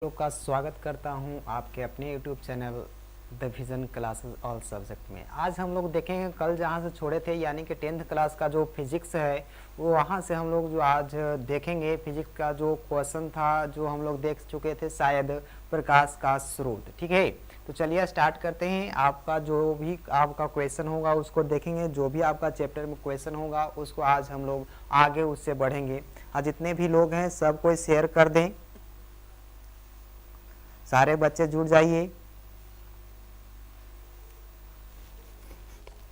लोग का स्वागत करता हूं आपके अपने YouTube channel the vision classes all subject में। आज हम लोग देखेंगे कल जहां से छोड़े थे यानी कि 10th क्लास का जो फिजिक्स है वो वहां से हम लोग जो आज देखेंगे फिजिक्स का जो क्वेश्चन था जो हम लोग देख चुके थे शायद प्रकाश का स्रोत। ठीक है, तो चलिए स्टार्ट करते हैं। आपका जो भी आपका क्वेश्चन होगा उसको देखेंगे, जो भी आपका चैप्टर में क्वेश्चन होगा उसको आज हम लोग आगे उससे बढ़ेंगे। आज जितने भी लोग हैं सब कोई शेयर कर दें, सारे बच्चे जुड़ जाइए।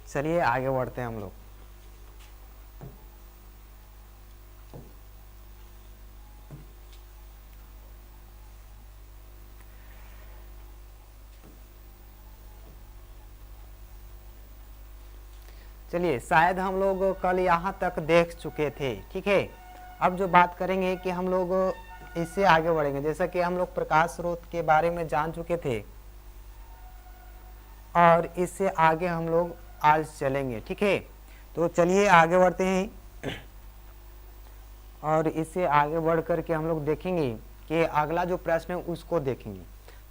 चलिए आगे बढ़ते हैं हम लोग। चलिए, शायद हम लोग कल यहाँ तक देख चुके थे। ठीक है, अब जो बात करेंगे कि हम लोग इससे आगे बढ़ेंगे। जैसा कि हम लोग प्रकाश स्रोत के बारे में जान चुके थे और इससे आगे हम लोग आज चलेंगे। ठीक है, तो चलिए आगे बढ़ते हैं और इससे आगे बढ़ करके हम लोग देखेंगे कि अगला जो प्रश्न है उसको देखेंगे।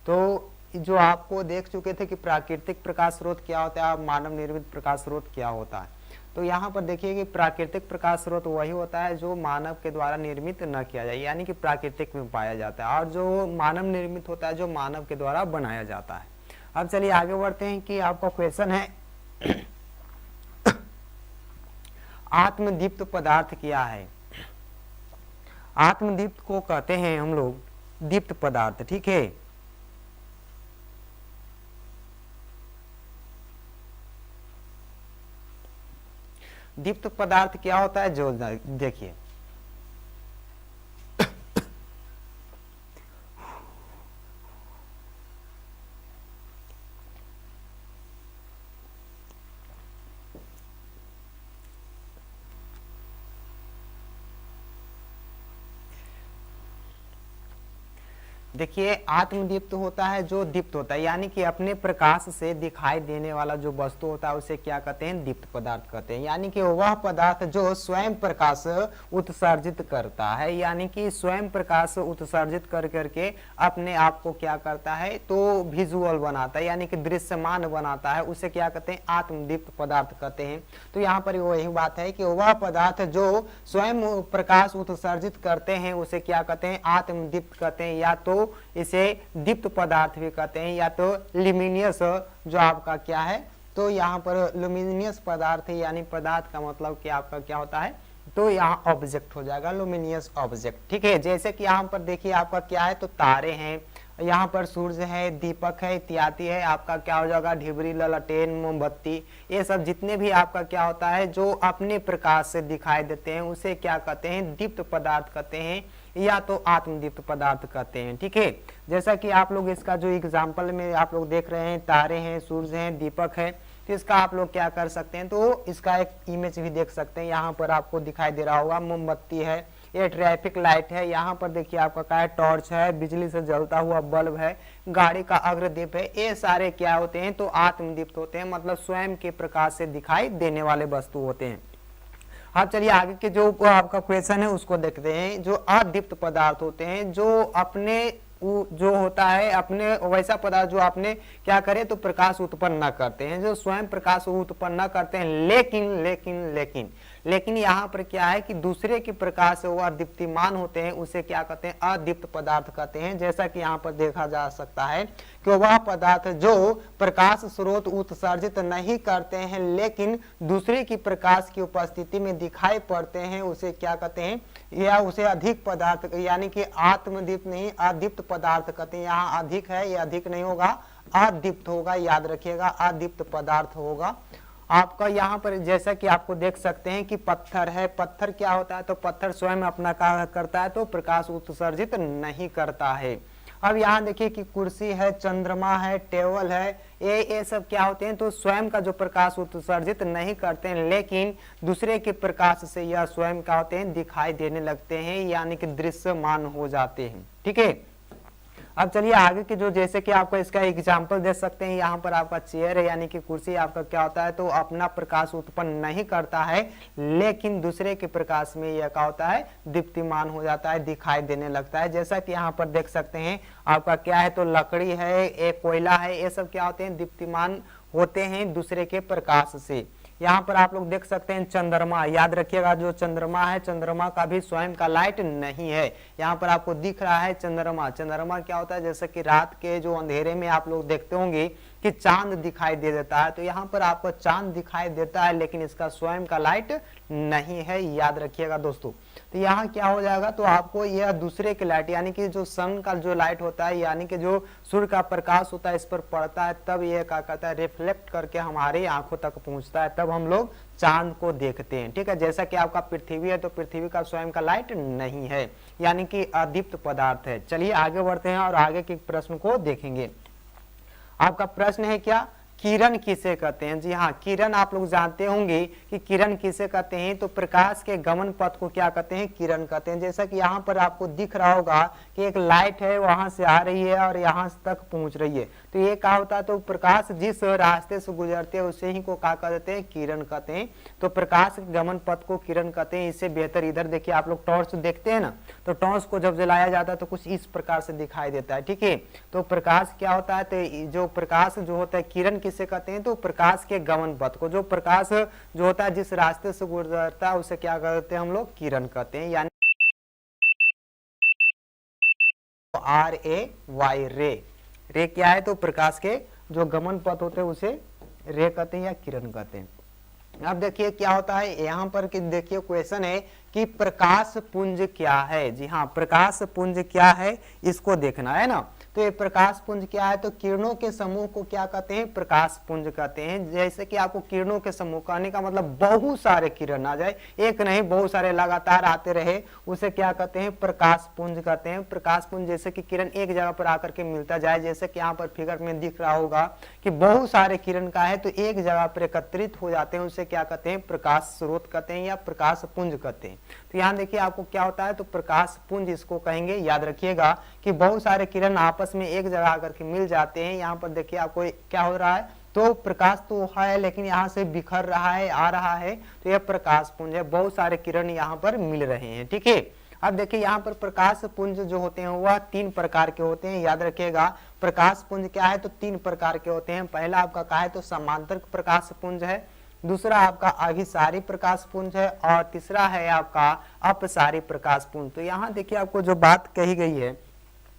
तो जो आपको देख चुके थे कि प्राकृतिक प्रकाश स्रोत क्या होता है, मानव निर्मित प्रकाश स्रोत क्या होता है। तो यहाँ पर देखिए कि प्राकृतिक प्रकाश स्रोत वही होता है जो मानव के द्वारा निर्मित न किया जाए, यानी कि प्राकृतिक में पाया जाता है, और जो मानव निर्मित होता है जो मानव के द्वारा बनाया जाता है। अब चलिए आगे बढ़ते हैं कि आपका क्वेश्चन है आत्मदीप्त पदार्थ क्या है। आत्मदीप्त को कहते हैं हम लोग दीप्त पदार्थ। ठीक है, दीप्त पदार्थ क्या होता है जो देखिए, देखिए आत्मदीप्त होता है जो दीप्त होता है, यानी कि अपने प्रकाश से दिखाई देने वाला जो वस्तु होता है उसे क्या कहते हैं, दीप्त पदार्थ कहते हैं। यानी कि वह पदार्थ जो स्वयं प्रकाश उत्सर्जित करता है, यानी कि स्वयं प्रकाश उत्सर्जित कर करके अपने आप को क्या करता है तो विजुअल बनाता है, यानी कि दृश्यमान बनाता है, उसे क्या कहते हैं, आत्मदीप्त पदार्थ कहते हैं। तो यहाँ पर वही बात है कि वह पदार्थ जो स्वयं प्रकाश उत्सर्जित करते हैं उसे क्या कहते हैं, आत्मदीप्त कहते हैं, या तो इसे दीप्त पदार्थ भी कहते हैं, या तो ल्यूमिनियस जो आपका क्या है, तो यहाँ पर ल्यूमिनियस पदार्थ है, यानी पदार्थ का मतलब कि आपका क्या होता है, तो यहाँ ऑब्जेक्ट हो जाएगा ल्यूमिनियस ऑब्जेक्ट। ठीक है, जैसे कि यहाँ पर देखिए आपका क्या है, तो तारे हैं, यहाँ पर सूर्य है, दीपक है, इत्यादि है, आपका क्या हो जाएगा, ढिबरी, ललटेन, मोमबत्ती, ये सब जितने भी आपका क्या होता है जो अपने प्रकाश से दिखाई देते हैं उसे क्या कहते हैं, दीप्त पदार्थ कहते हैं, या तो आत्मदीप्त पदार्थ कहते हैं। ठीक है, जैसा कि आप लोग इसका जो एग्जाम्पल में आप लोग देख रहे हैं, तारे हैं, सूर्य हैं, दीपक है, तो इसका आप लोग क्या कर सकते हैं, तो इसका एक इमेज भी देख सकते हैं। यहाँ पर आपको दिखाई दे रहा होगा मोमबत्ती है, ये ट्रैफिक लाइट है, यहाँ पर देखिए आपका क्या है, टॉर्च है, बिजली से जलता हुआ बल्ब है, गाड़ी का अग्रदीप है, ये सारे क्या होते हैं, तो आत्मदीप्त होते हैं, मतलब स्वयं के प्रकाश से दिखाई देने वाले वस्तु होते हैं। अब चलिए आगे के जो आपका क्वेश्चन है उसको देखते हैं। जो अदीप्त पदार्थ होते हैं जो अपने जो होता है अपने वैसा पदार्थ जो आपने क्या करे तो प्रकाश उत्पन्न न करते हैं, जो स्वयं प्रकाश उत्पन्न न करते हैं, लेकिन लेकिन लेकिन लेकिन यहाँ पर क्या है कि दूसरे के प्रकाश से वह दीप्तिमान होते हैं, उसे क्या कहते हैं, अदीप्त पदार्थ कहते हैं। जैसा कि यहाँ पर देखा जा सकता है कि वह पदार्थ जो प्रकाश स्रोत उत्सर्जित नहीं करते हैं लेकिन दूसरे की प्रकाश की उपस्थिति में दिखाई पड़ते हैं उसे क्या कहते हैं, या उसे अधिक पदार्थ, यानी कि आत्मदीप्त नहीं अदीप्त पदार्थ कहते हैं। यहाँ अधिक है, ये अधिक नहीं होगा, अदीप्त होगा, याद रखिएगा, अदीप्त पदार्थ होगा आपका। यहाँ पर जैसा कि आपको देख सकते हैं कि पत्थर है, पत्थर क्या होता है, तो पत्थर स्वयं अपना कार्य करता है तो प्रकाश उत्सर्जित नहीं करता है। अब यहाँ देखिए कि कुर्सी है, चंद्रमा है, टेबल है, ये सब क्या होते हैं, तो स्वयं का जो प्रकाश उत्सर्जित नहीं करते हैं लेकिन दूसरे के प्रकाश से यह स्वयं क्या होते हैं, दिखाई देने लगते हैं, यानी कि दृश्यमान हो जाते हैं। ठीक है, अब चलिए आगे के जो, जैसे कि आपको इसका एग्जाम्पल दे सकते हैं, यहाँ पर आपका चेयर है यानी कि कुर्सी आपका क्या होता है, तो अपना प्रकाश उत्पन्न नहीं करता है, लेकिन दूसरे के प्रकाश में यह क्या होता है, दीप्तिमान हो जाता है, दिखाई देने लगता है। जैसा कि यहाँ पर देख सकते हैं आपका क्या है, तो लकड़ी है, एक कोयला है, ये सब क्या होते हैं, दीप्तिमान होते हैं दूसरे के प्रकाश से। यहाँ पर आप लोग देख सकते हैं चंद्रमा, याद रखिएगा जो चंद्रमा है, चंद्रमा का भी स्वयं का लाइट नहीं है। यहाँ पर आपको दिख रहा है चंद्रमा, चंद्रमा क्या होता है, जैसे कि रात के जो अंधेरे में आप लोग देखते होंगे कि चांद दिखाई दे देता है, तो यहाँ पर आपको चांद दिखाई देता है, लेकिन इसका स्वयं का लाइट नहीं है, याद रखिएगा दोस्तों। तो यहाँ क्या हो जाएगा, तो आपको यह दूसरे के लाइट यानी कि जो सन का जो लाइट होता है, यानी कि जो सूर्य का प्रकाश होता है, इस पर पड़ता है, तब यह क्या करता है, रिफ्लेक्ट करके हमारी आंखों तक पहुंचता है, तब हम लोग चांद को देखते हैं। ठीक है, जैसा कि आपका पृथ्वी है, तो पृथ्वी का स्वयं का लाइट नहीं है, यानी कि अदीप्त पदार्थ है। चलिए आगे बढ़ते हैं और आगे के प्रश्न को देखेंगे। आपका प्रश्न है क्या, किरण किसे कहते हैं। जी हाँ, किरण आप लोग जानते होंगे कि किरण किसे कहते हैं, तो प्रकाश के गमन पथ को क्या कहते हैं, किरण कहते हैं। जैसा कि यहाँ पर आपको दिख रहा होगा कि एक लाइट है, वहां से आ रही है और यहाँ तक पहुंच रही है, तो ये क्या होता है, तो प्रकाश जिस रास्ते से गुजरते हैं उसे ही को क्या कहते हैं, किरण कहते हैं। तो प्रकाश के गमन पथ को किरण कहते हैं। इससे बेहतर इधर देखिए, आप लोग टॉर्च देखते हैं ना, तो टॉर्च को जब जलाया जाता है तो कुछ इस प्रकार से दिखाई देता है। ठीक है, तो प्रकाश क्या होता है, तो जो प्रकाश जो होता है, किरण किसे कहते हैं, तो प्रकाश के गमन पथ को, जो प्रकाश जो होता है जिस रास्ते से गुजरता है उसे क्या कहते हैं हम लोग, किरण कहते हैं। यानी RAY रे, रे क्या है, तो प्रकाश के जो गमन पथ होते हैं उसे रे कहते हैं या किरण कहते हैं। अब देखिए क्या होता है यहाँ पर कि देखिए क्वेश्चन है कि प्रकाश पुंज क्या है। जी हाँ, प्रकाश पुंज क्या है इसको देखना है ना। तो ये प्रकाश पुंज क्या है, तो किरणों के समूह को क्या कहते हैं, प्रकाश पुंज कहते हैं। जैसे कि आपको किरणों के समूह कहने का मतलब बहुत सारे किरण आ जाए, एक नहीं बहुत सारे लगातार आते रहे, उसे क्या कहते हैं, प्रकाश पुंज कहते हैं। प्रकाश पुंज जैसे कि किरण एक जगह पर आकर के मिलता जाए, जैसे कि यहाँ पर फिगर में दिख रहा होगा कि बहुत सारे किरण का है, तो एक जगह पर एकत्रित हो जाते हैं, उसे क्या कहते हैं, प्रकाश स्रोत कहते हैं या प्रकाश पुंज कहते हैं। तो यहाँ देखिए आपको क्या होता है, तो प्रकाश पुंज इसको कहेंगे। याद रखिएगा कि बहुत सारे किरण आपस में एक जगह आकर के मिल जाते हैं। यहाँ पर देखिए आपको क्या हो रहा है, तो प्रकाश तो है लेकिन यहाँ से बिखर रहा है, आ रहा है, तो यह प्रकाश पुंज है। बहुत सारे किरण यहाँ पर मिल रहे हैं। ठीक है, अब देखिए यहाँ पर प्रकाश पुंज जो होते हैं वह 3 प्रकार के होते हैं। याद रखिएगा प्रकाश पुंज क्या है, तो 3 प्रकार के होते हैं। पहला आपका क्या है, तो समांतर प्रकाश पुंज है, दूसरा आपका अभिसारी प्रकाश पुंज है, और तीसरा है आपका अपसारी प्रकाश पुंज। तो यहाँ देखिए आपको जो बात कही गई है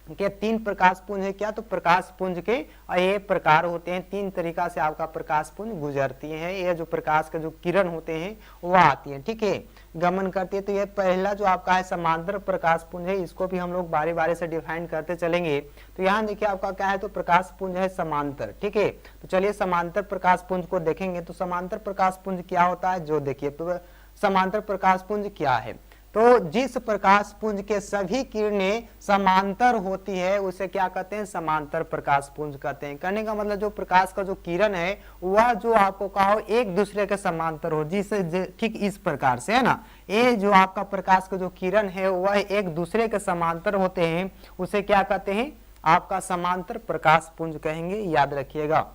कि 3 प्रकाश पुंज है क्या, तो प्रकाश पुंज के ये प्रकार होते हैं। 3 तरीका से आपका प्रकाश पुंज गुजरती है। ये जो प्रकाश के जो किरण होते हैं वह आती है, ठीक है, गमन करती है। तो ये पहला जो आपका है समांतर प्रकाश पुंज है, इसको भी हम लोग बारी बारी से डिफाइन करते चलेंगे। तो यहाँ देखिए आपका क्या है, तो प्रकाश पुंज है समांतर। ठीक है, तो चलिए समांतर प्रकाश पुंज को देखेंगे। तो समांतर प्रकाश पुंज क्या होता है, जो देखिए समांतर प्रकाश पुंज क्या है, तो जिस प्रकाश पुंज के सभी किरणें समांतर होती है उसे क्या कहते हैं, समांतर प्रकाश पुंज कहते हैं। कहने का मतलब जो प्रकाश का जो किरण है वह जो आपको कहा हो एक दूसरे के समांतर हो, जिसे ठीक इस प्रकार से है ना, ये जो आपका प्रकाश का जो किरण है वह एक दूसरे के समांतर होते हैं, उसे क्या कहते हैं, आपका समांतर प्रकाश पुंज कहेंगे। याद रखिएगा,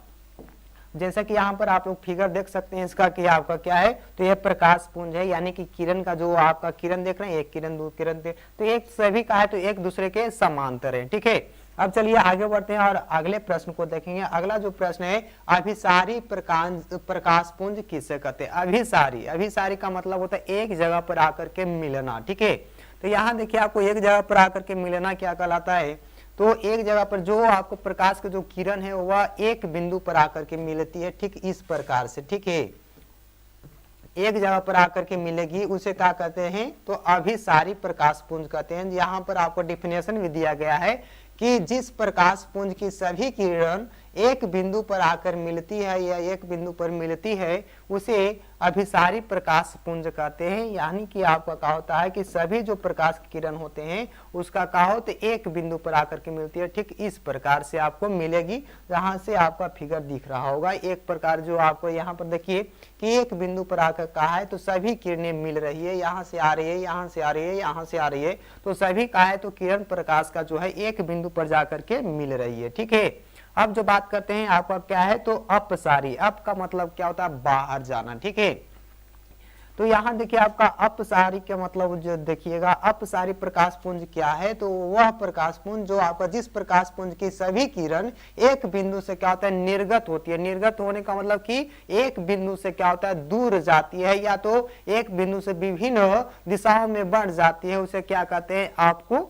जैसा कि यहाँ पर आप लोग फिगर देख सकते हैं इसका कि आपका क्या है, तो यह प्रकाश पुंज है, यानी कि किरण का जो आपका किरण देख रहे हैं, एक किरण दो किरण तो एक सभी का है, तो एक दूसरे के समांतर है। ठीक है, अब चलिए आगे बढ़ते हैं और अगले प्रश्न को देखेंगे। अगला जो प्रश्न है, अभिसारी प्रकाश पुंज किसे कहते हैं। अभिसारी, अभिसारी का मतलब होता है एक जगह पर आकर के मिलना। ठीक है, तो यहाँ देखिए आपको एक जगह पर आकर के मिलना क्या कहलाता है, तो एक जगह पर जो आपको प्रकाश की जो किरण है वह एक बिंदु पर आकर के मिलती है, ठीक इस प्रकार से। ठीक है, एक जगह पर आकर के मिलेगी, उसे क्या कहते हैं, तो अभिसारी प्रकाश पुंज कहते हैं। यहाँ पर आपको डिफिनेशन भी दिया गया है कि जिस प्रकाश पुंज की सभी किरण एक बिंदु पर आकर मिलती है या एक बिंदु पर मिलती है उसे अभिसारी प्रकाश पुंज कहते हैं। यानी कि आपका क्या होता है कि सभी जो प्रकाश की किरण होते हैं उसका क्या होता है एक बिंदु पर आकर के मिलती है। ठीक इस प्रकार से आपको मिलेगी, जहां से आपका फिगर दिख रहा होगा। एक प्रकार जो आपको यहाँ पर देखिए कि एक बिंदु पर आकर कहा है तो सभी किरणें मिल रही है, यहाँ से आ रही है, यहाँ से आ रही है, यहाँ से आ रही है, तो सभी कहा है तो किरण प्रकाश का जो है एक बिंदु पर जाकर के मिल रही है। ठीक है, अब जो बात करते हैं आपका क्या है तो अपसारी। अप का मतलब क्या होता है बाहर जाना। ठीक है, तो यहाँ देखिए आपका अपसारी का मतलब जो देखिएगा अपसारी प्रकाश पुंज क्या है तो वह प्रकाश पुंज जो आपका जिस प्रकाश पुंज की सभी किरण एक बिंदु से क्या होता है निर्गत होती है। निर्गत होने का मतलब कि एक बिंदु से क्या होता है दूर जाती है या तो एक बिंदु से विभिन्न दिशाओं में बढ़ जाती है, उसे क्या कहते हैं आपको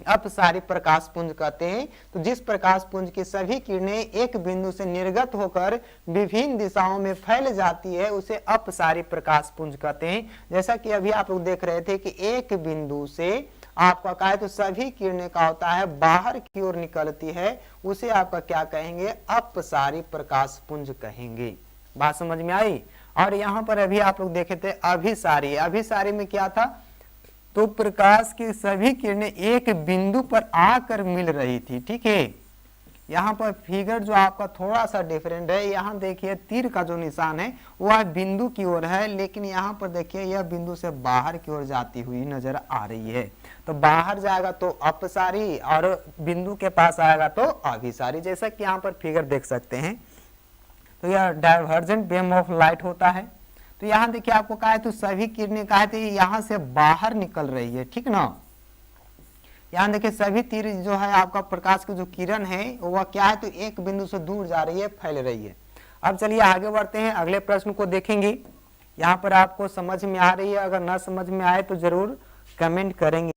अपसारी प्रकाश पुंज कहते हैं। तो जिस प्रकाश पुंज की सभी किरणें एक बिंदु से निर्गत होकर विभिन्न दिशाओं में फैल जाती है उसे अपसारी प्रकाश पुंज कहते हैं। जैसा कि अभी आप लोग देख रहे थे कि एक बिंदु से आपका कहा है तो सभी किरणें का होता है बाहर की ओर निकलती है, उसे आपका क्या कहेंगे अपसारी प्रकाश पुंज कहेंगे। बात समझ में आई। और यहाँ पर अभी आप लोग देखे थे अभिसारी। अभिसारी में क्या था तो प्रकाश की सभी किरणें एक बिंदु पर आकर मिल रही थी। ठीक है, यहाँ पर फिगर जो आपका थोड़ा सा डिफरेंट है। यहाँ देखिए तीर का जो निशान है वह बिंदु की ओर है, लेकिन यहाँ पर देखिए यह बिंदु से बाहर की ओर जाती हुई नजर आ रही है। तो बाहर जाएगा तो अपसारी और बिंदु के पास आएगा तो अभिसारी। जैसा कि यहाँ पर फिगर देख सकते हैं तो यह डाइवर्जेंट बीम ऑफ लाइट होता है। तो यहाँ देखिए आपको कहा है तो सभी किरणें कहा है तो यहाँ से बाहर निकल रही है। ठीक ना, यहाँ देखिए सभी तीर जो है आपका प्रकाश की जो किरण है वह क्या है तो एक बिंदु से दूर जा रही है, फैल रही है। अब चलिए आगे बढ़ते हैं, अगले प्रश्न को देखेंगे। यहाँ पर आपको समझ में आ रही है, अगर ना समझ में आए तो जरूर कमेंट करेंगे।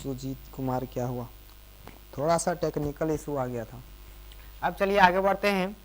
सुजीत कुमार क्या हुआ, थोड़ा सा टेक्निकल इशू आ गया था। अब चलिए आगे बढ़ते हैं।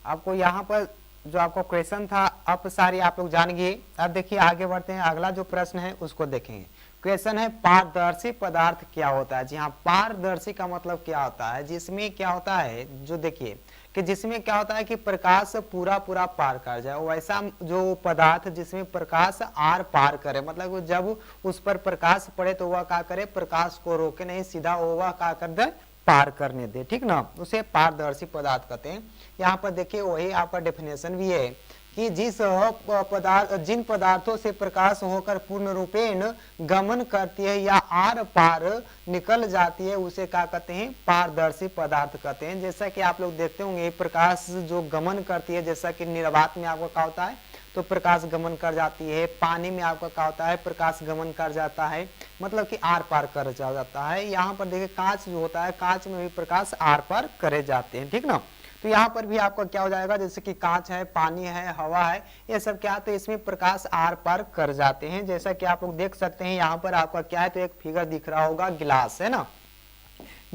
आपको यहाँ पर जो आपका क्वेश्चन था अब सारी आप लोग जान गए। अब देखिए आगे बढ़ते हैं, अगला जो प्रश्न है उसको देखेंगे। क्वेश्चन है पारदर्शी पदार्थ क्या होता है। जी हाँ, पारदर्शी का मतलब क्या होता है, जिसमें क्या होता है, जो देखिए कि जिसमें क्या होता है कि प्रकाश पूरा पूरा पार कर जाए, वैसा जो पदार्थ जिसमें प्रकाश आर पार करे, मतलब जब उस पर प्रकाश पड़े तो वह क्या करे, प्रकाश को रोके नहीं, सीधा वह क्या कर दे, पार करने दे, ठीक ना, उसे पारदर्शी पदार्थ कहते हैं। यहाँ पर देखिए वही आपका डेफिनेशन भी है कि जिन पदार्थों से प्रकाश होकर पूर्ण रूपेण गमन करती है या आर पार निकल जाती है उसे क्या कहते हैं, पारदर्शी पदार्थ कहते हैं। जैसा कि आप लोग देखते होंगे प्रकाश जो गमन करती है, जैसा कि निर्वात में आपका क्या होता है, तो प्रकाश गमन कर जाती है, पानी में आपका क्या होता है, प्रकाश गमन कर जाता है, मतलब कि आर पार कर जाता है। यहाँ पर देखिए कांच जो होता है, कांच में भी प्रकाश आर पार करे जाते हैं, ठीक ना। तो यहाँ पर भी आपका क्या हो जाएगा, जैसे कि कांच है, पानी है, हवा है, ये सब क्या, तो इसमें प्रकाश आर पार कर जाते हैं। जैसा कि आप लोग देख सकते हैं यहाँ पर आपका क्या है, तो एक फिगर दिख रहा होगा, गिलास है ना।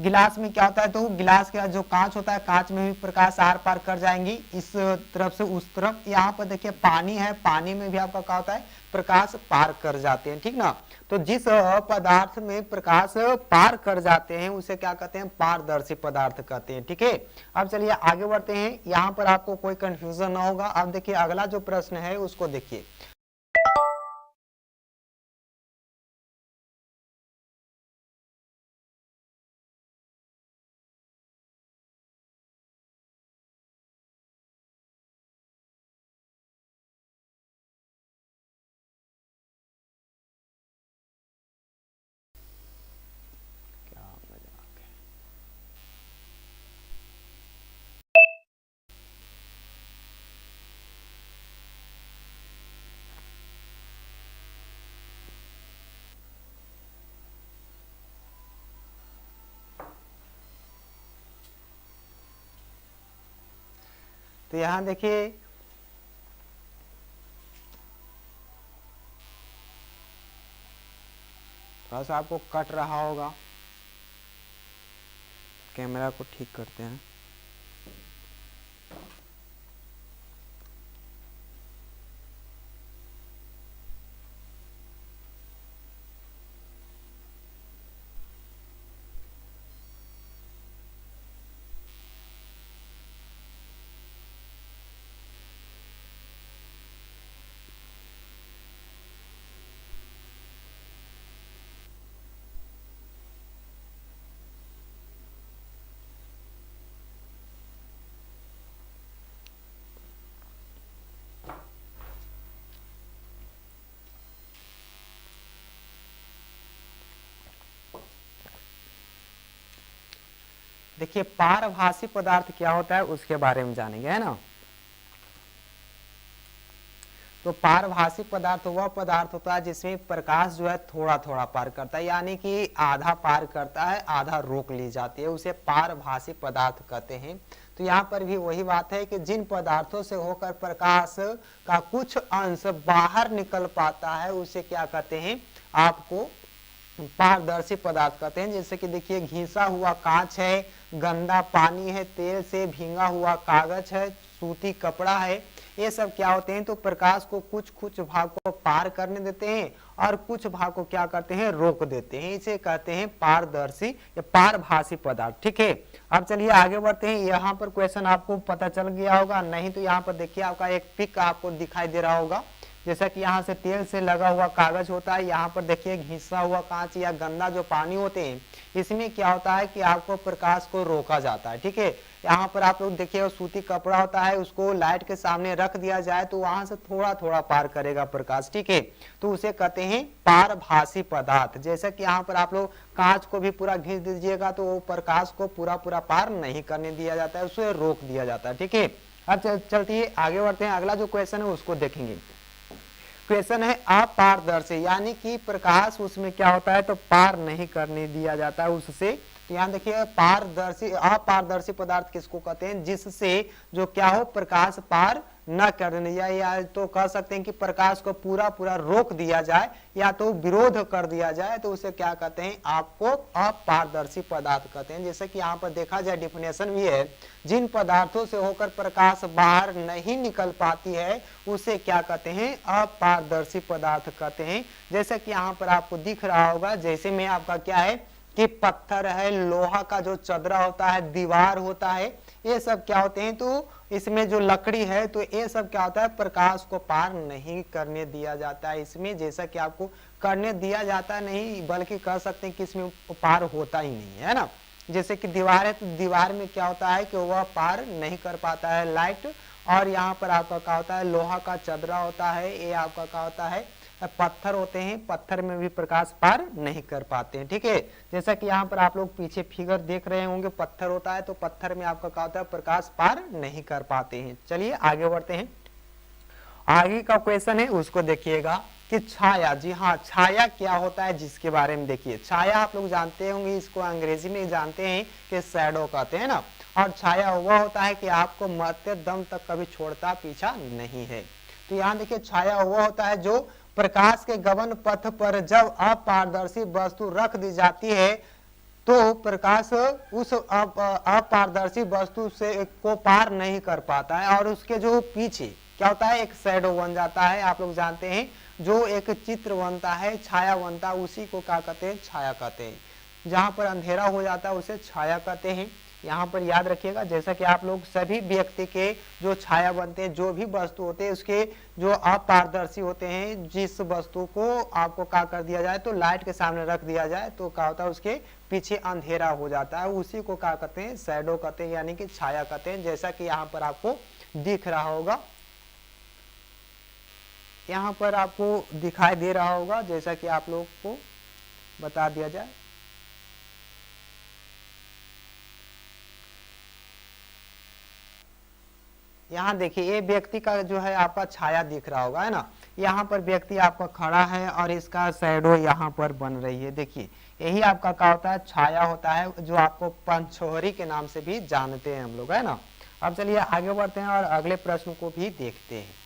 गिलास में क्या होता है, तो गिलास का जो कांच होता है, कांच में भी प्रकाश आर पार कर जाएंगी इस तरफ से उस तरफ। यहाँ पर देखिए पानी है, पानी में भी आपका क्या होता है, प्रकाश पार कर जाते हैं, ठीक ना। तो जिस पदार्थ में प्रकाश पार कर जाते हैं उसे क्या कहते हैं, पारदर्शी पदार्थ कहते हैं, ठीक है। अब चलिए आगे बढ़ते हैं, यहाँ पर आपको कोई कंफ्यूजन ना होगा। अब देखिए अगला जो प्रश्न है उसको देखिए। तो यहाँ देखिए थोड़ा सा आपको कट रहा होगा, कैमरा को ठीक करते हैं। देखिए पारभासी पदार्थ क्या होता है उसके बारे में जानेंगे, है ना। तो पारभासी पदार्थ वह पदार्थ होता है जिसमें प्रकाश जो है थोड़ा थोड़ा पार करता है, यानी कि आधा पार करता है, आधा रोक ली जाती है, उसे पारभासी पदार्थ कहते हैं। तो यहाँ पर भी वही बात है कि जिन पदार्थों से होकर प्रकाश का कुछ अंश बाहर निकल पाता है उसे क्या कहते हैं, आपको पारदर्शी पदार्थ कहते हैं। जैसे कि देखिए घिसा हुआ कांच है, गंदा पानी है, तेल से भींगा हुआ कागज है, सूती कपड़ा है, ये सब क्या होते हैं, तो प्रकाश को कुछ भाग को पार करने देते हैं और कुछ भाग को क्या करते हैं, रोक देते हैं। इसे कहते हैं पारदर्शी या पारभासी पदार्थ, ठीक है। अब चलिए आगे बढ़ते हैं। यहाँ पर क्वेश्चन आपको पता चल गया होगा, नहीं तो यहाँ पर देखिए आपका एक पिक आपको दिखाई दे रहा होगा, जैसा कि यहाँ से तेल से लगा हुआ कागज होता है, यहाँ पर देखिए घिसा हुआ कांच या गंदा जो पानी होते हैं, इसमें क्या होता है कि आपको प्रकाश को रोका जाता है, ठीक है। यहाँ पर आप लोग देखिए सूती कपड़ा होता है, उसको लाइट के सामने रख दिया जाए तो वहां से थोड़ा थोड़ा पार करेगा प्रकाश, ठीक है। तो उसे कहते हैं पारभासी पदार्थ। जैसा कि यहाँ पर आप लोग कांच को भी पूरा घिस दीजिएगा तो वो प्रकाश को पूरा पूरा पार नहीं करने दिया जाता है, उसे रोक दिया जाता है, ठीक है। अब चलते आगे बढ़ते हैं, अगला जो क्वेश्चन है उसको देखेंगे। क्वेश्चन है अपारदर्शी, यानी कि प्रकाश उसमें क्या होता है, तो पार नहीं करने दिया जाता है उससे। तो यहाँ देखिए पारदर्शी अपारदर्शी पदार्थ किसको कहते हैं, जिससे जो क्या हो प्रकाश पार न करने या तो कह सकते हैं कि प्रकाश को पूरा पूरा रोक दिया जाए या तो विरोध कर दिया जाए, तो उसे क्या कहते हैं, आपको अपारदर्शी पदार्थ कहते हैं। जैसे कि यहाँ पर देखा जाए डिफिनेशन भी है, जिन पदार्थों से होकर प्रकाश बाहर नहीं निकल पाती है उसे क्या कहते हैं, अपारदर्शी पदार्थ कहते हैं। जैसे कि यहाँ पर आपको दिख रहा होगा, जैसे में आपका क्या है कि पत्थर है, लोहा का जो चदरा होता है, दीवार होता है, ये सब क्या होते हैं, तो इसमें जो लकड़ी है, तो ये सब क्या होता है, प्रकाश को पार नहीं करने दिया जाता है इसमें। जैसा कि आपको करने दिया जाता नहीं, बल्कि कह सकते हैं कि इसमें पार होता ही नहीं है ना। जैसे कि दीवार है, तो दीवार में क्या होता है कि वह पार नहीं कर पाता है लाइट। और यहाँ पर आपका क्या होता है, लोहा का चदरा होता है, ये आपका क्या होता है, पत्थर होते हैं, पत्थर में भी प्रकाश पार नहीं कर पाते हैं। ठीक है, जैसा कि यहाँ पर आप लोग पीछे फिगर देख रहे होंगे, पत्थर होता है, तो पत्थर में आपका क्या होता है, प्रकाश पार नहीं कर पाते हैं। चलिए आगे बढ़ते हैं। आगे का क्वेश्चन है उसको देखिएगा कि छाया, जी हाँ, छाया क्या होता है जिसके बारे में देखिए। छाया आप लोग जानते होंगे, इसको अंग्रेजी में जानते हैं कि शैडो कहते हैं ना। और छाया वह होता है कि आपको मरते दम तक कभी छोड़ता पीछा नहीं है। तो यहाँ देखिए, छाया वह होता है जो प्रकाश के गमन पथ पर जब अपारदर्शी वस्तु रख दी जाती है तो प्रकाश उस अपारदर्शी वस्तु से को पार नहीं कर पाता है और उसके जो पीछे क्या होता है, एक शैडो बन जाता है। आप लोग जानते हैं, जो एक चित्र बनता है, छाया बनता है, उसी को क्या कहते हैं, छाया कहते हैं। जहां पर अंधेरा हो जाता है उसे छाया कहते हैं। यहाँ पर याद रखिएगा, जैसा कि आप लोग सभी व्यक्ति के जो छाया बनते हैं, जो भी वस्तु होते हैं, उसके जो अपारदर्शी होते हैं, जिस वस्तु को आपको क्या कर दिया जाए, तो लाइट के सामने रख दिया जाए तो क्या होता है, उसके पीछे अंधेरा हो जाता है, उसी को क्या कहते हैं, शैडो कहते हैं, यानी कि छाया कहते हैं। जैसा कि यहाँ पर आपको दिख रहा होगा, यहाँ पर आपको दिखाई दे रहा होगा, जैसा कि आप लोग को बता दिया जाए। यहाँ देखिए, ये व्यक्ति का जो है आपका छाया दिख रहा होगा, है ना। यहाँ पर व्यक्ति आपका खड़ा है और इसका शैडो यहाँ पर बन रही है। देखिए, यही आपका क्या होता है, छाया होता है, जो आपको पंचोहरी के नाम से भी जानते हैं हम लोग, है ना। अब चलिए आगे बढ़ते हैं और अगले प्रश्न को भी देखते हैं।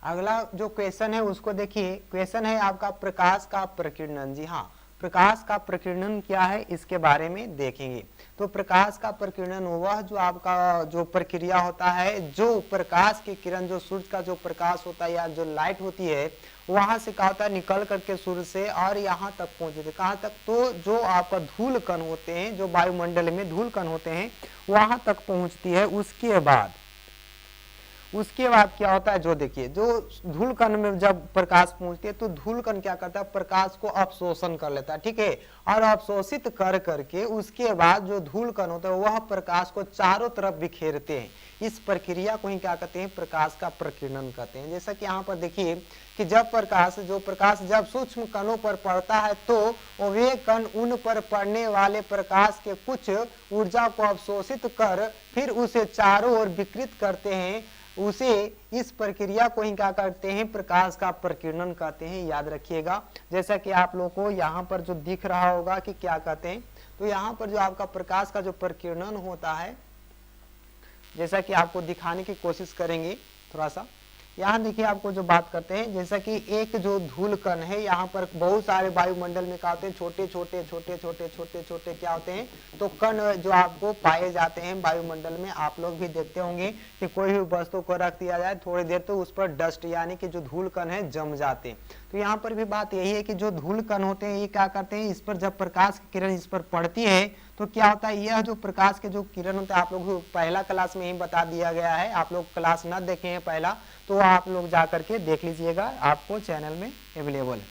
अगला जो क्वेश्चन है उसको देखिए। क्वेश्चन है आपका प्रकाश का प्रकीर्णन। जी हाँ, प्रकाश का प्रकीर्णन क्या है इसके बारे में देखेंगे। तो प्रकाश का प्रकीर्णन वह जो आपका जो प्रक्रिया होता है, जो प्रकाश की किरण, जो सूर्य का जो प्रकाश होता है या जो लाइट होती है, वहां से क्या होता है, निकल करके सूर्य से और यहाँ तक पहुंचते थे। कहाँ तक, तो जो आपका धूल कण होते हैं, जो वायुमंडल में धूल कण होते हैं, वहां तक पहुंचती है। उसके बाद क्या होता है, जो देखिए, जो धूल कण में जब प्रकाश पहुंचती है तो धूल कण क्या करता है, प्रकाश को अवशोषण कर लेता है। ठीक है, और अवशोषित कर करके उसके बाद जो धूल कण होता है वह प्रकाश को चारों तरफ बिखेरते हैं। इस प्रक्रिया को ही क्या कहते हैं, प्रकाश का प्रकीर्णन कहते हैं। जैसा कि यहाँ पर देखिए कि जब प्रकाश जब सूक्ष्म कणों पर पड़ता है तो वे कण उन पर पड़ने वाले प्रकाश के कुछ ऊर्जा को अवशोषित कर फिर उसे चारों ओर विकृत करते हैं। उसे इस प्रक्रिया को ही क्या करते हैं, प्रकाश का प्रकीर्णन कहते हैं। याद रखिएगा, जैसा कि आप लोगों को यहाँ पर जो दिख रहा होगा कि क्या कहते हैं, तो यहाँ पर जो आपका प्रकाश का जो प्रकीर्णन होता है, जैसा कि आपको दिखाने की कोशिश करेंगे थोड़ा सा। यहाँ देखिए, आपको जो बात करते हैं, जैसा कि एक जो धूल कण है, यहाँ पर बहुत सारे वायुमंडल में क्या होते हैं, छोटे छोटे क्या होते हैं, तो कण जो आपको पाए जाते हैं वायुमंडल में। आप लोग भी देखते होंगे कि कोई भी वस्तु को रख दिया जाए थोड़ी देर तो उस पर डस्ट यानी कि जो धूल कण है जम जाते हैं। तो यहाँ पर भी बात यही है कि जो धूल कण होते हैं ये क्या करते हैं, इस पर जब प्रकाश की किरण इस पर पड़ती है तो क्या होता है, यह जो प्रकाश के जो किरण होते हैं, आप लोग पहला क्लास में ही बता दिया गया है। आप लोग क्लास न देखे हैं पहला, तो आप लोग जा करके देख लीजिएगा, आपको चैनल में अवेलेबल है।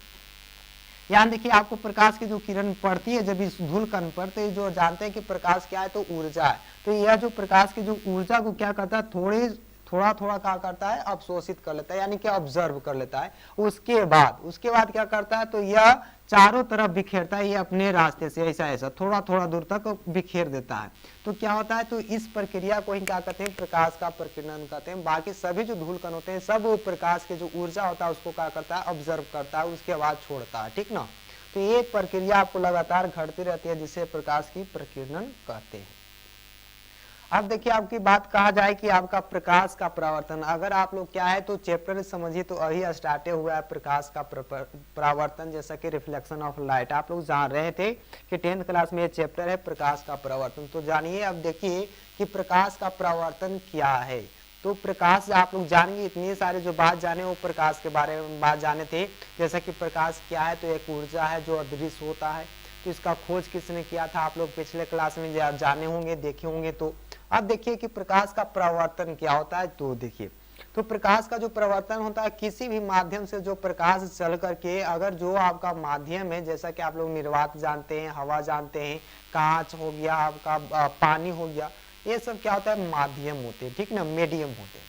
यहाँ देखिए, आपको प्रकाश की जो किरण पड़ती है जब इस धूल कण पर, तो जो जानते हैं कि प्रकाश क्या है, तो ऊर्जा है। तो यह जो प्रकाश की जो ऊर्जा को क्या करता है, थोड़ा थोड़ा क्या करता है, अवशोषित कर लेता है, यानी कि ऑब्जर्व कर लेता है। उसके बाद क्या करता है, तो यह चारों तरफ बिखेरता है, ये अपने रास्ते से ऐसा ऐसा थोड़ा थोड़ा दूर तक बिखेर देता है। तो क्या होता है, तो इस प्रक्रिया को ही क्या कहते हैं, प्रकाश का प्रकीर्णन कहते हैं। बाकी सभी जो धूल कण होते हैं सब वो प्रकाश के जो ऊर्जा होता है उसको क्या करता है, ऑब्जर्व करता है, उसके बाद छोड़ता है, ठीक ना। तो ये प्रक्रिया आपको लगातार घटती रहती है, जिसे प्रकाश की प्रकीर्णन कहते हैं। अब देखिए आपकी बात कहा जाए कि आपका प्रकाश का परावर्तन, अगर आप लोग क्या है तो चैप्टर समझिए तो अभी स्टार्ट हुआ है प्रकाश का परावर्तन, जैसा कि रिफ्लेक्शन ऑफ लाइट आप लोग जान रहे थे कि 10th क्लास में ये चैप्टर है प्रकाश का परावर्तन। तो जानिए अब देखिए कि प्रकाश का परावर्तन क्या है। तो प्रकाश आप लोग जानेंगे, इतनी सारे जो बात जाने वो प्रकाश के बारे में बात जाने थे, जैसा कि प्रकाश क्या है, तो एक ऊर्जा है जो अदृश्य होता है। तो इसका खोज किसने किया था, आप लोग पिछले क्लास में जाने होंगे, देखे होंगे। तो अब देखिए कि प्रकाश का परावर्तन क्या होता है। तो देखिए, तो प्रकाश का जो परावर्तन होता है, किसी भी माध्यम से जो प्रकाश चल करके, अगर जो आपका माध्यम है, जैसा कि आप लोग निर्वात जानते हैं, हवा जानते हैं, कांच हो गया, आपका पानी हो गया, ये सब क्या होता है, माध्यम होते हैं, ठीक ना, मीडियम होते हैं।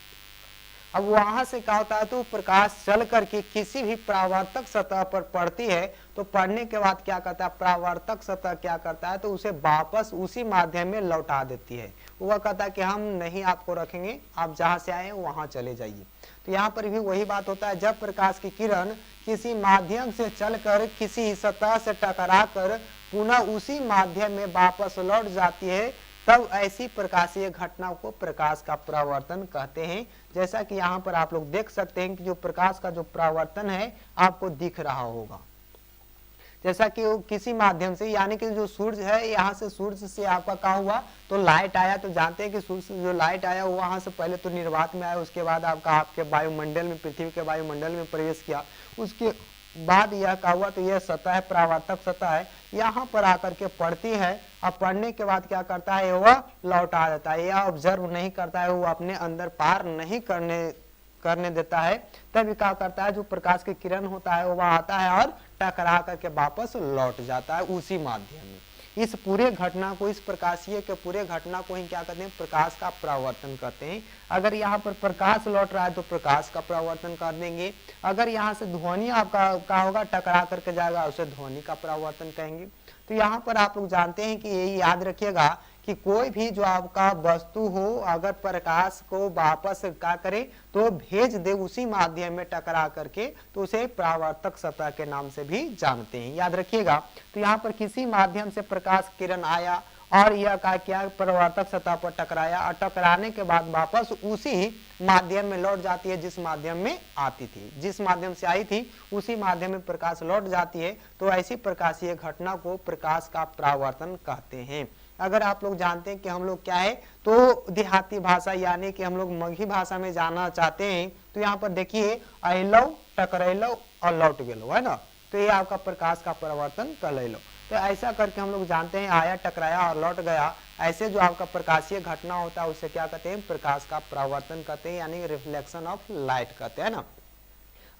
अब वहां से क्या होता है, तो प्रकाश चल करके किसी भी परावर्तक सतह पर पड़ती है, तो पड़ने के बाद क्या करता है, परावर्तक सतह क्या करता है, तो उसे वापस उसी माध्यम में लौटा देती है। वह कहता है कि हम नहीं आपको रखेंगे, आप जहां से आए वहां चले जाइए। तो यहाँ पर भी वही बात होता है, जब प्रकाश की किरण किसी माध्यम से चलकर किसी सतह से टकरा कर पुनः उसी माध्यम में वापस लौट जाती है, तब ऐसी प्रकाशीय घटना को प्रकाश का परावर्तन कहते हैं। जैसा कि यहाँ पर आप लोग देख सकते हैं कि जो प्रकाश का जो परावर्तन है आपको दिख रहा होगा, जैसा कि वो किसी माध्यम से, यानी कि जो सूर्य है, यहाँ से सूर्य से आपका क्या हुआ, तो लाइट आया। तो जानते हैं कि सूर्य से जो लाइट आया वो वहां से पहले तो निर्वात में आया, उसके बाद आपके वायुमंडल में, पृथ्वी के वायुमंडल में प्रवेश किया, उसके बाद यह क्या हुआ, तो यह सतह है, परावर्तक सतह है, यहाँ पर आकर के पड़ती है। अब पढ़ने के बाद क्या करता है, वह लौटा देता है, यह ऑब्जर्व नहीं करता है, वो अपने अंदर पार नहीं करने देता है। तभी क्या करता है, जो प्रकाश की किरण होता है वह आता है और टकरा करके वापस लौट जाता है उसी माध्यम में। इस पूरे घटना को, इस प्रकाशीय के पूरे घटना को ही क्या कहते हैं, प्रकाश का परावर्तन कहते हैं। अगर यहाँ पर प्रकाश लौट रहा है तो प्रकाश का परावर्तन कर देंगे। अगर यहाँ से ध्वनि आपका क्या होगा, टकरा करके जाएगा, उसे ध्वनि का परावर्तन कहेंगे। तो यहाँ पर आप लोग जानते हैं कि यही याद रखिएगा कि कोई भी जो आपका वस्तु हो, अगर प्रकाश को वापस क्या करे, तो भेज दे उसी माध्यम में टकरा करके, तो उसे परावर्तक सतह के नाम से भी जानते हैं, याद रखिएगा। तो यहाँ पर किसी माध्यम से प्रकाश किरण आया और यह क्या परावर्तक सतह पर टकराया, और टकराने के बाद वापस उसी माध्यम में लौट जाती है जिस माध्यम में आती थी, जिस माध्यम से आई थी उसी माध्यम में प्रकाश लौट जाती है। तो ऐसी प्रकाशीय घटना को प्रकाश का परावर्तन कहते हैं। अगर आप लोग जानते हैं कि हम लोग क्या है, तो देहाती भाषा यानी कि हम लोग मगही भाषा में जानना चाहते हैं, तो यहाँ पर देखिए अलो, टकरैलो और लौट गेलो, है ना। तो ये आपका प्रकाश का परावर्तन कहलो। तो ऐसा करके हम लोग जानते हैं, आया, टकराया और लौट गया, ऐसे जो आपका प्रकाशीय घटना होता है उसे क्या कहते हैं, प्रकाश का परावर्तन कहते हैं, यानी रिफ्लेक्शन ऑफ लाइट कहते हैं ना।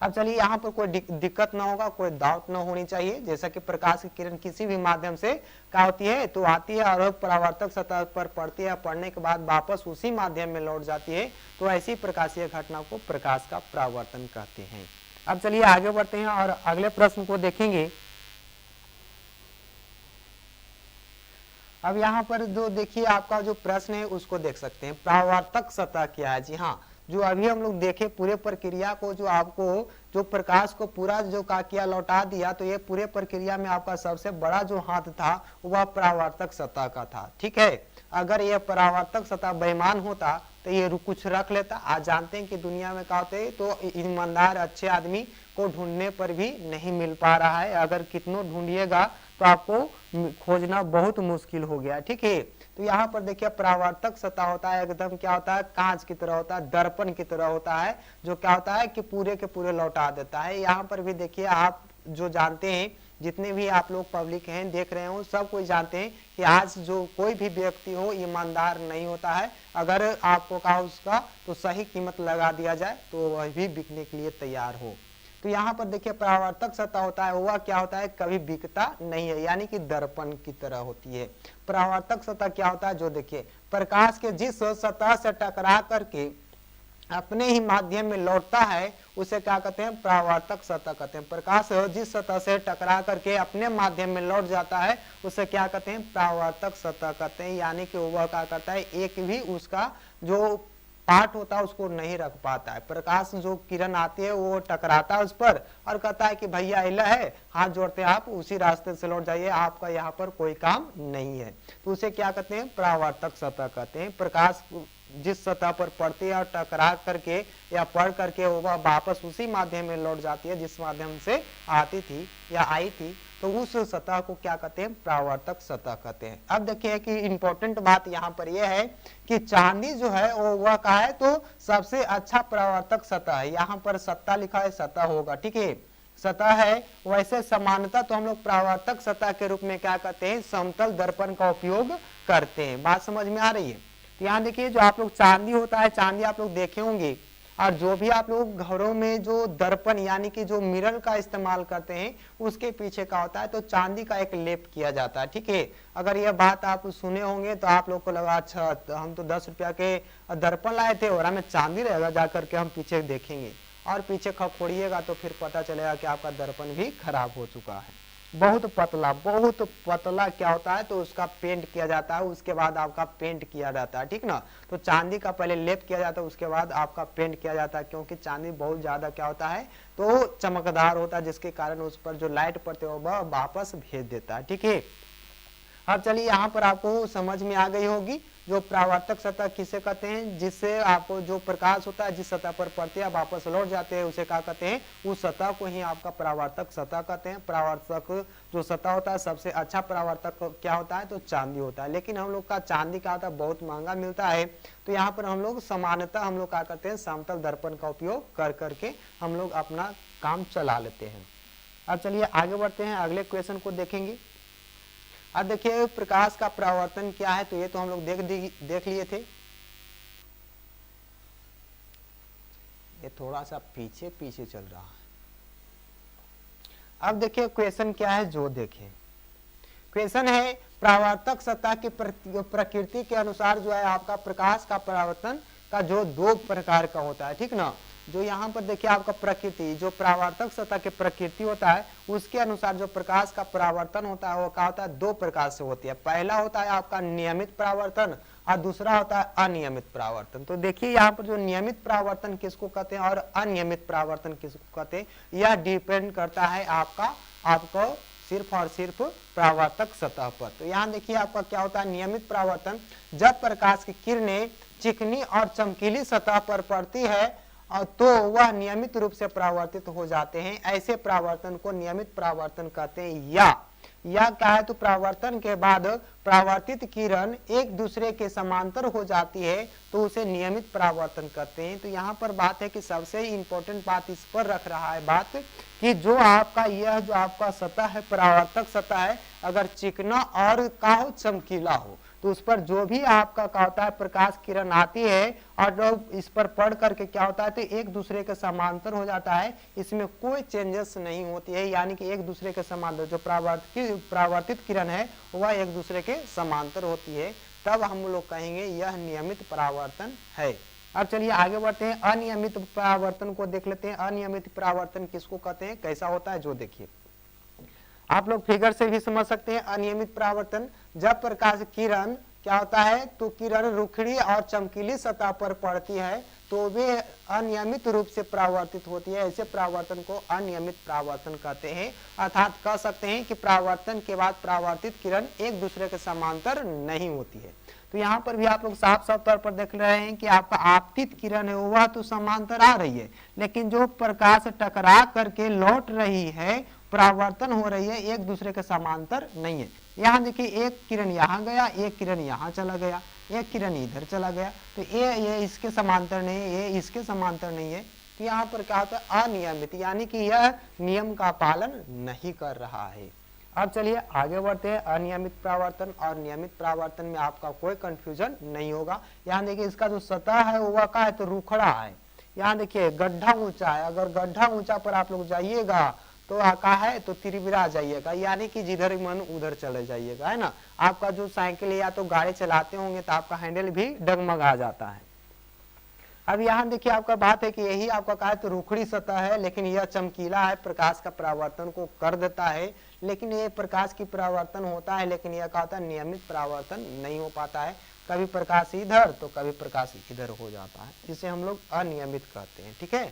अब चलिए यहाँ पर कोई दिक्कत ना होगा, कोई डाउट ना होनी चाहिए। जैसा कि प्रकाश की किरण किसी भी माध्यम से क्या होती है, तो आती है और परावर्तक सतह पर पड़ती है, पड़ने के बाद वापस उसी माध्यम में लौट जाती है, तो ऐसी प्रकाशीय घटना को प्रकाश का परावर्तन कहते हैं। अब चलिए आगे बढ़ते हैं और अगले प्रश्न को देखेंगे। अब यहाँ पर जो देखिए आपका जो प्रश्न है उसको देख सकते हैं, परावर्तक सतह क्या है। जी हाँ, जो अभी हम लोग देखे पूरे प्रक्रिया को, जो आपको जो प्रकाश को पूरा जो का किया, लौटा दिया, तो ये पूरे प्रक्रिया में आपका सबसे बड़ा जो हाथ था वह परावर्तक सतह का था, ठीक है। अगर ये परावर्तक सतह बेईमान होता तो ये कुछ रख लेता। आज जानते हैं कि दुनिया में क्या होते हैं, तो ईमानदार अच्छे आदमी को ढूंढने पर भी नहीं मिल पा रहा है। अगर कितनों ढूंढिएगा तो आपको खोजना बहुत मुश्किल हो गया, ठीक है। तो यहाँ पर देखिए परावर्तक सतह होता है, एकदम क्या होता है, कांच की तरह होता है, दर्पण की तरह होता है, जो क्या होता है कि पूरे के पूरे लौटा देता है। यहाँ पर भी देखिए आप जो जानते हैं, जितने भी आप लोग पब्लिक हैं देख रहे हो, सब कोई जानते हैं कि आज जो कोई भी व्यक्ति हो ईमानदार नहीं होता है। अगर आपको कहा उसका तो सही कीमत लगा दिया जाए तो वह भी बिकने के लिए तैयार हो। तो यहाँ पर देखिए परावर्तक सतह होता है, वह क्या होता है, कभी बिकता नहीं है, यानी कि दर्पण की तरह होती है। परावर्तक सतह क्या होता है, जो देखिए प्रकाश के जिस सतह से टकरा करके अपने ही माध्यम में लौटता है उसे क्या कहते हैं, परावर्तक सतह कहते हैं। प्रकाश जिस सतह से टकरा करके अपने माध्यम में लौट जाता है उसे क्या कहते हैं, परावर्तक सतह कहते हैं। यानी कि वह क्या करता है, एक भी उसका जो पार्ट होता है उसको नहीं रख पाता है। प्रकाश जो किरण आती है वो टकराता है उस पर और कहता है कि भैया इला है, हाथ जोड़ते हैं, आप उसी रास्ते से लौट जाइए, आपका यहाँ पर कोई काम नहीं है। तो उसे क्या कहते हैं, परावर्तक सतह कहते हैं। प्रकाश जिस सतह पर पड़ती है और टकरा करके या पड़ करके वह वापस उसी माध्यम में लौट जाती है जिस माध्यम से आती थी या आई थी, तो उस सतह को क्या कहते हैं, परावर्तक सतह कहते हैं। अब देखिए कि इंपॉर्टेंट बात यहाँ पर यह है कि चांदी जो है वह का है तो सबसे अच्छा परावर्तक सतह है। यहाँ पर सतह लिखा है, सतह होगा, ठीक है, सतह है। वैसे समानता तो हम लोग परावर्तक सतह के रूप में क्या कहते हैं, समतल दर्पण का उपयोग करते हैं। बात समझ में आ रही है। तो यहाँ देखिए जो आप लोग चांदी होता है, चांदी आप लोग देखे होंगे, और जो भी आप लोग घरों में जो दर्पण यानी कि जो मिरर का इस्तेमाल करते हैं उसके पीछे का होता है तो चांदी का एक लेप किया जाता है, ठीक है। अगर यह बात आप सुने होंगे तो आप लोग को लगा अच्छा हम तो 10 रुपया के दर्पण लाए थे और हमें चांदी रहेगा, जाकर के हम पीछे देखेंगे और पीछे खखोड़िएगा तो फिर पता चलेगा कि आपका दर्पण भी खराब हो चुका है। बहुत पतला क्या होता है तो उसका पेंट किया जाता है, उसके बाद आपका पेंट किया जाता है, ठीक ना। तो चांदी का पहले लेप किया जाता है, उसके बाद आपका पेंट किया जाता है, क्योंकि चांदी बहुत ज्यादा क्या होता है तो चमकदार होता है, जिसके कारण उस पर जो लाइट पड़ते है वह वापस भेज देता है, ठीक है। अब चलिए यहाँ पर आपको समझ में आ गई होगी जो परावर्तक सतह किसे कहते हैं, जिससे आपको जो प्रकाश होता है जिस सतह पर पड़ते हैं वापस लौट जाते हैं उसे क्या कहते हैं, उस सतह को ही आपका परावर्तक सतह कहते हैं। परावर्तक जो सतह होता है सबसे अच्छा परावर्तक क्या होता है तो चांदी होता है। लेकिन हम लोग का चांदी क्या होता है, बहुत महंगा मिलता है, तो यहाँ पर हम लोग समानतः हम लोग क्या करते हैं, समतल दर्पण का उपयोग कर करके हम लोग अपना काम चला लेते हैं। अब चलिए आगे बढ़ते हैं, अगले क्वेश्चन को देखेंगे। अब देखिए प्रकाश का परावर्तन क्या है, तो ये तो हम लोग देख लिए थे। ये थोड़ा सा पीछे पीछे चल रहा है। अब देखिए क्वेश्चन क्या है जो देखें। क्वेश्चन है परावर्तक सतह की प्रकृति के अनुसार जो है आपका प्रकाश का परावर्तन का जो 2 प्रकार का होता है, ठीक ना। जो यहाँ पर देखिए आपका प्रकृति जो परावर्तक सतह की प्रकृति होता है उसके अनुसार जो प्रकाश का परावर्तन होता है वो क्या होता है, 2 प्रकार से होती है। पहला होता है आपका नियमित परावर्तन और दूसरा होता है अनियमित परावर्तन। तो देखिए यहाँ पर जो नियमित परावर्तन किसको कहते हैं और अनियमित परावर्तन किसको कहते हैं, यह डिपेंड करता है आपको सिर्फ और सिर्फ परावर्तक सतह पर। तो यहाँ देखिए आपका क्या होता है, नियमित परावर्तन जब प्रकाश की किरणें चिकनी और चमकीली सतह पर पड़ती है तो वह नियमित रूप से परावर्तित हो जाते हैं। ऐसे परावर्तन को नियमित परावर्तन कहते हैं। या क्या है तो परावर्तन के बाद परावर्तित किरण एक दूसरे के समांतर हो जाती है तो उसे नियमित परावर्तन कहते हैं। तो यहाँ पर बात है कि सबसे इंपॉर्टेंट बात इस पर रख रहा है बात कि जो आपका यह जो आपका सतह है परावर्तक सतह है अगर चिकना और का हो चमकीला हो तो उस पर जो भी आपका क्या होता है प्रकाश किरण आती है और जो इस पर पड़ करके क्या होता है तो एक दूसरे के समांतर हो जाता है, इसमें कोई चेंजेस नहीं होती है। यानी कि एक दूसरे के समांतर जो परावर्तित किरण है वह एक दूसरे के समांतर होती है, तब हम लोग कहेंगे यह नियमित परावर्तन है। अब चलिए आगे बढ़ते हैं, अनियमित परावर्तन को देख लेते हैं। अनियमित परावर्तन किसको कहते हैं, कैसा होता है जो देखिए आप लोग फिगर से भी समझ सकते हैं। अनियमित परावर्तन जब प्रकाश किरण क्या होता है तो किरण रुखड़ी और चमकीली सतह पर पड़ती है तो वे अनियमित रूप से परावर्तित होती है। ऐसे परावर्तन को अनियमित परावर्तन कहते हैं। अर्थात कह सकते हैं कि परावर्तन के बाद परावर्तित किरण एक दूसरे के समांतर नहीं होती है। तो यहाँ पर भी आप लोग साफ साफ तौर पर देख रहे हैं कि आपका आपतित किरण है वह तो समांतर आ रही है, लेकिन जो प्रकाश टकरा करके लौट रही है परावर्तन हो रही है एक दूसरे के समांतर नहीं है। यहाँ देखिए एक किरण यहाँ गया, एक किरण यहाँ चला गया, एक किरण इधर चला गया, तो ये इसके समांतर नहीं है, ये इसके समांतर नहीं है। तो यहाँ पर क्या होता है अनियमित, यानी कि यह नियम का पालन नहीं कर रहा है। अब चलिए आगे बढ़ते हैं। अनियमित परावर्तन और नियमित परावर्तन में आपका कोई कंफ्यूजन नहीं होगा। यहाँ देखिए इसका जो सतह है वो क्या है तो रूखड़ा है। यहाँ देखिए गड्ढा ऊंचा है, अगर गड्ढा ऊंचा पर आप लोग जाइएगा तो का है तो तिरबिरा जाइएगा, यानी कि जिधर मन उधर चले जाइएगा, है ना। आपका जो साइकिल या तो गाड़ी चलाते होंगे तो आपका हैंडल भी डगमगा जाता है। अब यहाँ देखिए आपका बात है कि यही आपका कहा है तो रूखड़ी सतह है, लेकिन यह चमकीला है, प्रकाश का परावर्तन को कर देता है, लेकिन ये प्रकाश की परावर्तन होता है, लेकिन यह क्या होता है नियमित परावर्तन नहीं हो पाता है, कभी प्रकाश इधर तो कभी प्रकाश इधर हो जाता है, जिसे हम लोग अनियमित कहते हैं। ठीक है,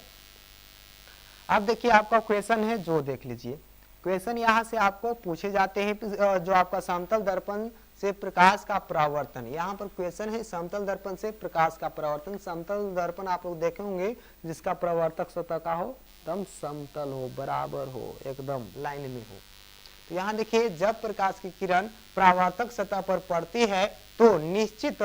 अब देखिए आपका क्वेश्चन है जो देख लीजिए, क्वेश्चन यहाँ से आपको पूछे जाते हैं जो आपका समतल दर्पण से प्रकाश का परावर्तन, यहाँ पर क्वेश्चन है समतल दर्पण से प्रकाश का परावर्तन। समतल दर्पण आप लोग देखे होंगे जिसका परावर्तक सतह का हो एकदम समतल हो, बराबर हो, एकदम लाइन में हो। तो यहाँ देखिए जब प्रकाश की किरण परावर्तक सतह पर पड़ती है तो निश्चित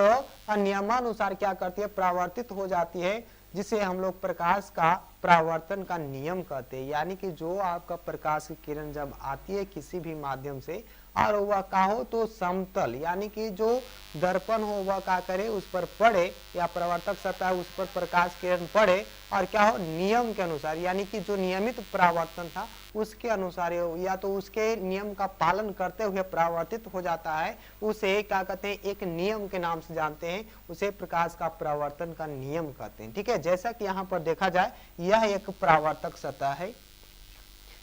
नियमानुसार क्या करती है, परावर्तित हो जाती है, जिसे हम लोग प्रकाश का परावर्तन का नियम कहते हैं। यानी कि जो आपका प्रकाश की किरण जब आती है किसी भी माध्यम से और वह का हो तो समतल, यानी कि जो दर्पण हो वह क्या करे उस पर पड़े, या परावर्तक सतह उस पर प्रकाश किरण पड़े और क्या हो नियम के अनुसार, यानी कि जो नियमित परावर्तन था उसके अनुसार या तो उसके नियम का पालन करते हुए परावर्तित हो जाता है, उसे क्या कहते हैं एक नियम के नाम से जानते हैं, उसे प्रकाश का परावर्तन का नियम कहते हैं। ठीक है, जैसा कि यहाँ पर देखा जाए यह एक परावर्तक सतह है,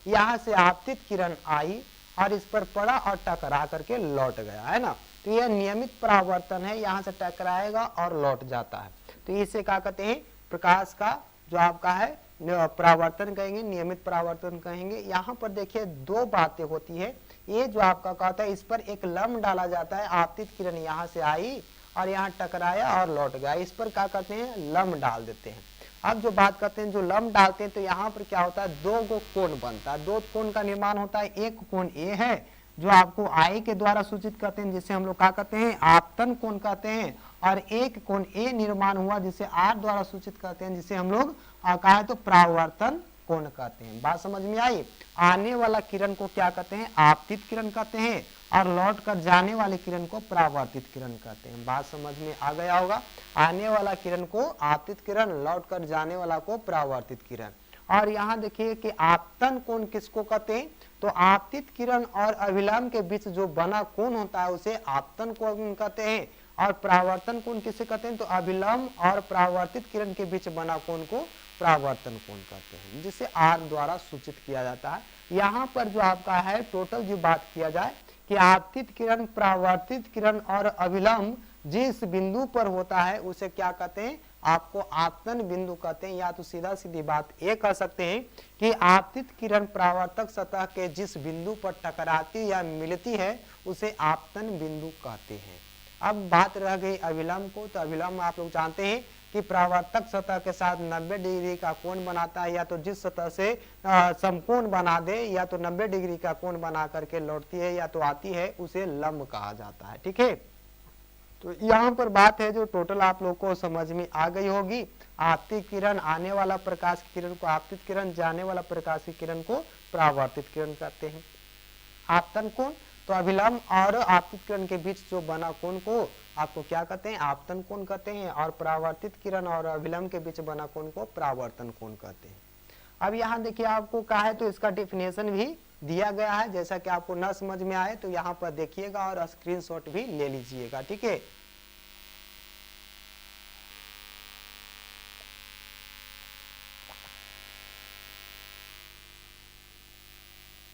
यहाँ से आपतित किरण आई और इस पर पड़ा और टकरा करके लौट गया, है ना, तो यह नियमित परावर्तन है, यहाँ से टकराएगा और लौट जाता है, तो इसे क्या कहते हैं प्रकाश का जो आपका है परावर्तन कहेंगे, नियमित परावर्तन कहेंगे। यहाँ पर देखिए दो बातें होती है, ये जो आपका कहता है इस पर एक लम्ब डाला जाता है, आपतित किरण यहाँ से आई और यहाँ टकराया और लौट गया, इस पर क्या करते हैं लम्ब डाल देते हैं। अब जो बात करते हैं जो लम्ब डालते हैं तो यहाँ पर क्या होता है दो गो कोण बनता है, दो कोण का निर्माण होता है, एक कोण ए है जो आपको आई के द्वारा सूचित करते हैं जिसे हम लोग क्या कहते हैं आपतन कोण कहते हैं, और एक कोण ए निर्माण हुआ जिसे आर द्वारा सूचित करते हैं जिसे हम लोग कहा तो परावर्तन कोण कहते हैं। बात समझ में आई, आने वाला किरण को क्या कहते हैं आपतित किरण कहते हैं और लौट कर जाने वाले किरण को परावर्तित किरण कहते हैं। बात समझ में आ गया होगा, आने वाला किरण को आपतित किरण, लौट कर जाने वाला को परावर्तित किरण। और यहाँ देखिए कि आपतन कोण किसको कहते हैं, तो आपतित किरण और अभिलंब के बीच जो बना कोण होता है उसे आपतन कोण कहते हैं, और परावर्तन कोण किसे कहते हैं तो अभिलंब और परावर्तित किरण के बीच बना कोण को परावर्तन कोण कहते हैं, जिसे आर द्वारा सूचित किया जाता है। यहाँ पर जो आपका है टोटल जो बात किया जाए कि आपतित किरण, परावर्तित किरण और अभिलंब जिस बिंदु पर होता है उसे क्या कहते हैं आपको आपतन बिंदु कहते हैं, या तो सीधा सीधी बात ये कह सकते हैं कि आपतित किरण परावर्तक सतह के जिस बिंदु पर टकराती या मिलती है उसे आपतन बिंदु कहते हैं। अब बात रह गई अभिलंब को, तो अभिलंब आप लोग जानते हैं कि परावर्तक सतह के साथ 90 डिग्री का कोण बनाता है, या तो जिस सतह से समकोण बना दे या तो 90 डिग्री का कोण बना करके लौटती है या तो आती है उसे लंब कहा जाता है। ठीक है, तो यहाँ पर बात है जो टोटल आप लोग को समझ में आ गई होगी, आपतित किरण आने वाला प्रकाश की किरण को आपतित किरण, जाने वाला प्रकाश की किरण को परावर्तित किरण कहते हैं। आपतन कोण तो अभिलंब और आपतित किरण के बीच जो बना कोण को आपको क्या कहते हैं आपतन कोण कहते हैं, और परावर्तित किरण और अभिलंब के बीच बना कोण को परावर्तन कोण कहते हैं। अब यहाँ देखिए आपको कहा है तो इसका डेफिनेशन भी दिया गया है, जैसा कि आपको न समझ में आए तो यहाँ पर देखिएगा और स्क्रीनशॉट भी ले लीजिएगा। ठीक है,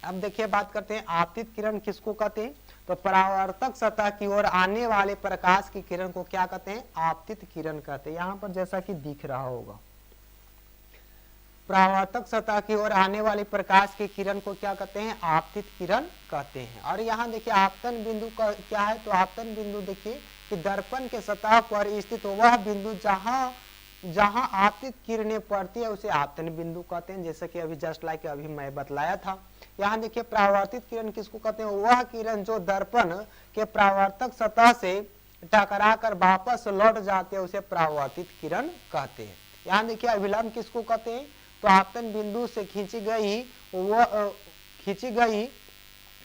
अब देखिए बात करते हैं आपतित किरण किसको कहते हैं, तो परावर्तक सतह की ओर आने वाले प्रकाश की किरण को क्या कहते हैं आपतित किरण कहते हैं। यहाँ पर जैसा कि दिख रहा होगा परावर्तक सतह की ओर आने वाली प्रकाश की किरण को क्या कहते हैं आपतित किरण कहते हैं। और यहाँ देखिए आपतन बिंदु का क्या है, तो आपतन बिंदु देखिए कि दर्पण के सतह पर स्थित वह बिंदु जहां आपतित किरणें पड़ती है उसे आपतन बिंदु कहते हैं, जैसे कि अभी जस्ट लाइक अभी मैं बतलाया था। यहाँ देखिए परावर्तित किरण किसको कहते हैं, वह किरण जो दर्पण के परावर्तक सतह से टकरा कर वापस लौट जाते हैं उसे परावर्तित किरण कहते हैं। यहाँ देखिए अभिलंब किसको कहते हैं, तो आपतन बिंदु से खींची गई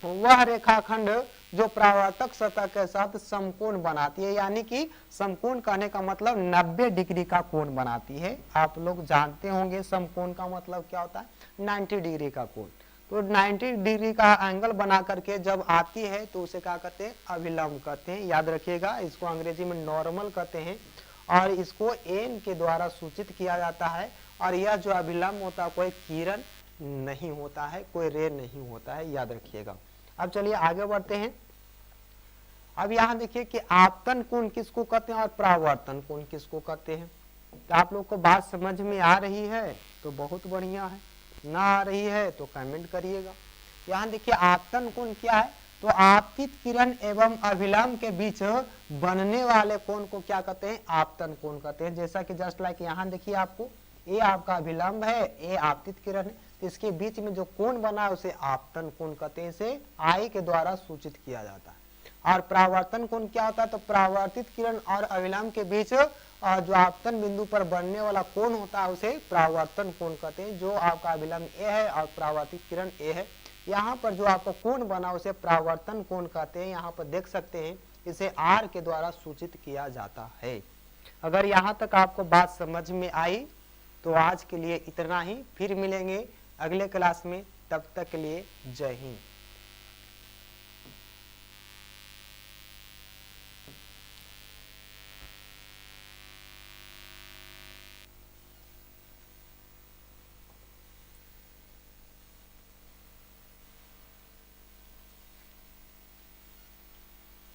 वह रेखाखंड जो परावर्तक सतह के साथ समकोण बनाती है, यानी कि समकोण कहने का मतलब 90 डिग्री का कोण बनाती है। आप लोग जानते होंगे समकोण का मतलब क्या होता है 90 डिग्री का कोण, तो 90 डिग्री का एंगल बना करके जब आती है तो उसे क्या कहते हैं अभिलंब कहते हैं। याद रखिएगा, इसको अंग्रेजी में नॉर्मल कहते हैं। और इसको एन के द्वारा सूचित किया जाता है। और यह जो अभिलंब होता है कोई किरण नहीं होता है, कोई रे नहीं होता है, याद रखिएगा। अब चलिए आगे बढ़ते हैं। अब यहाँ देखिए कि आपतन कोण किसको कहते हैं और परावर्तन कोण किसको कहते हैं। तो आप लोग को बात समझ में आ रही है तो बहुत बढ़िया है, ना आ रही है तो कमेंट करिएगा। यहाँ देखिए आपतन कोण क्या है, तो आपतित किरण एवं अभिलंब के बीच बनने वाले कोण को क्या कहते हैं, आपतन कोण कहते हैं। जैसा कि जस्ट लाइक यहाँ देखिए आपको ये आपका अभिलंब है, ये आपतित किरण है, तो इसके बीच में जो कोण बना है उसे आपतन कोण कहते हैं। इसे आई के द्वारा सूचित किया जाता है। और परावर्तन कोण क्या होता है, तो परावर्तित किरण और अभिलंब के बीच जो आपतन बिंदु पर बनने वाला कोण होता है उसे परावर्तन कोण कहते हैं। जो आपका अभिलंब ए है और परावर्तित किरण ए है, यहाँ पर जो आपका कोण बना उसे परावर्तन कोण कहते हैं। यहाँ पर देख सकते हैं इसे आर के द्वारा सूचित किया जाता है। अगर यहाँ तक आपको बात समझ में आई तो आज के लिए इतना ही, फिर मिलेंगे अगले क्लास में, तब तक के लिए जय हिंद।